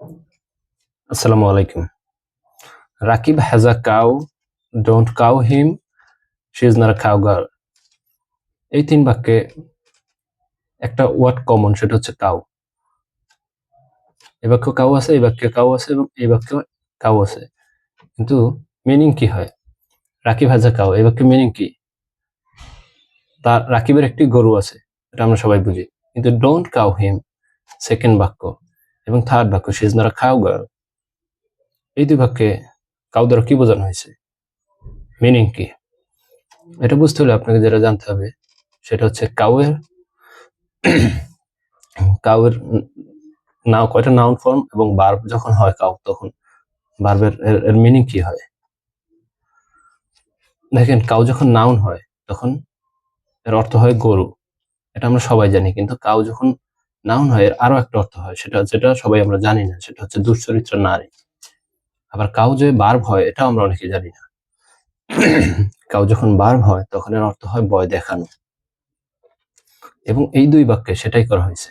আসসালামু আলাইকুম। Rakib has a cow, don't cow him, she is not a cowgirl. এই ৩ বাক্যে একটা ওয়ার্ড কমন, সেটা হচ্ছে কাউ। এই বাক্যে কাউ আছে, এই বাক্যে কাউ আছে এবং এই বাক্যে কাউ আছে। কিন্তু মিনিং কি হয়? রাকিব has a cow, এই বাক্যে মিনিং কি? রাকিবের একটি গরু আছে, এটা আমরা সবাই বুঝি। কিন্তু ডোন্ট কাউ হিম সেকেন্ড বাক্য এবং থার্ড বাক্য she is not a cowgirl, এই ২ বাক্যে কাউ দ্বারা কি বোঝানো হয়েছে? মিনিং কি? এটা বুঝতে হলে আপনাকে যেটা জানতে হবে সেটা হচ্ছে কাউয়ের কয়টা নাউন ফর্ম এবং ভার্ব যখন হয় কাউ, তখন ভার্বের এর মিনিং কি হয়। দেখেন, কাউ যখন নাউন হয় তখন এর অর্থ হয় গরু, এটা আমরা সবাই জানি। কিন্তু কাউ যখন নাউন হয় এর আরো একটা অর্থ হয়, যেটা সবাই আমরা জানি না, সেটা হচ্ছে দুশ্চরিত্র নারী। আবার কাউ যে ভার্ব হয় এটাও আমরা অনেকে জানি না। কাউ যখন ভার্ব হয় তখন এর অর্থ হয় ভয় দেখানো, এবং এই ২ বাক্যে সেটাই করা হয়েছে।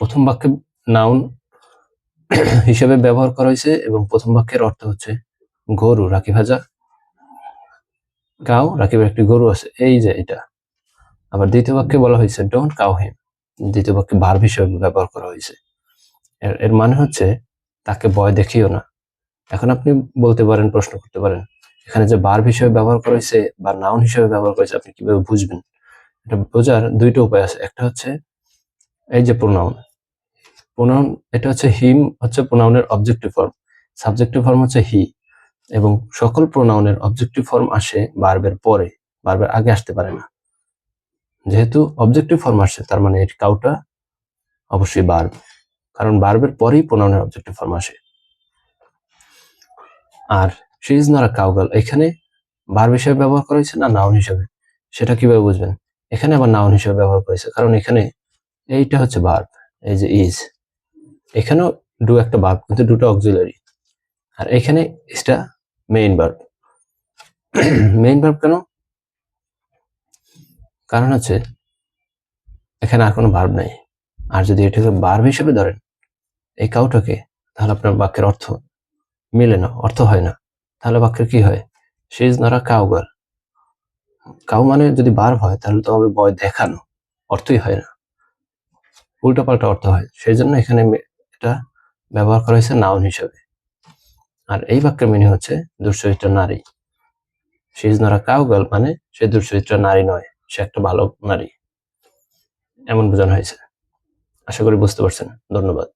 প্রথম বাক্যে নাউন হিসেবে ব্যবহার করা হয়েছে এবং প্রথম বাক্যের অর্থ হচ্ছে গরু। রাকিব হাজা কাউ, রাকিবের একটি গরু আছে, এই যে এটা। আবার দ্বিতীয় বাক্যে বলা হয়েছে ডোন্ট কাউ হিম, দ্বিতীয় বাক্যে ভার্ব হিসেবে ব্যবহার করা হয়েছে। এর মানে হচ্ছে তাকে ভয় দেখিও না। এখন আপনি বলতে পারেন, প্রশ্ন করতে পারেন, এখানে যে ভার্ব হিসেবে ব্যবহার করা হয়েছে বা নাউন হিসেবে ব্যবহার করেছে, আপনি কিভাবে বুঝবেন? এটা বোঝার ২টা উপায় আছে। একটা হচ্ছে এই যে প্রোনাউন, এটা হচ্ছে হিম হচ্ছে প্রোনাউনের অবজেক্টিভ ফর্ম, সাবজেক্টিভ ফর্ম হচ্ছে হি, এবং সকল প্রোনাউনের অবজেক্টিভ ফর্ম আসে ভার্বের পরে, ভার্বের আগে আসতে পারে না। যেহেতু অবজেক্টিভ ফর্ম আসছে, তার মানে এই কাউটা অবশ্যই ভার্ব, কারণ ভার্বের পরেই প্রোনাউনের অবজেক্টিভ ফর্ম আসে। আর শি ইজ নট আ কাউগার্ল, এখানে ভার্ব হিসেবে ব্যবহার করা হয়েছে না নাউন হিসেবে, সেটা কিভাবে বুঝবেন? এখানে আবার নাউন হিসেবে ব্যবহার করেছে, কারণ এখানে এইটা হচ্ছে ভার্ব, এই যে ইজ। এখানেও ডু একটা ভার্ব, কিন্তু দুটো অক্সিলারি। আর এখানে ইজটা মেইন ভার্ব। মেইন ভার্ব কেন? কারণ হচ্ছে এখানে আর কোনো ভার্ব নাই। আর যদি এটাকে ভার্ব হিসেবে ধরেন এই কাউটাকে, তাহলে আপনার বাক্যের অর্থ মিলে না, অর্থ হয় না। তাহলে বাক্যের কি হয়? She is not a cowgirl. Cow মানে যদি ভার্ব হয় তাহলে তো হবে ভয় দেখানো, অর্থই হয় না, উল্টাপাল্টা অর্থ হয়। সেই জন্য এখানে এটা ব্যবহার করা হয়েছে নাউন হিসেবে। আর এই বাক্যের মিনিং হচ্ছে দুশ্চরিত্র নারী। শি ইজ নট আ কাউগার্ল মানে সে দুশ্চরিত্র নারী নয়, সে একটা ভালো নারী, এমন বোঝানো হয়েছে। আশা করি বুঝতে পারছেন। ধন্যবাদ।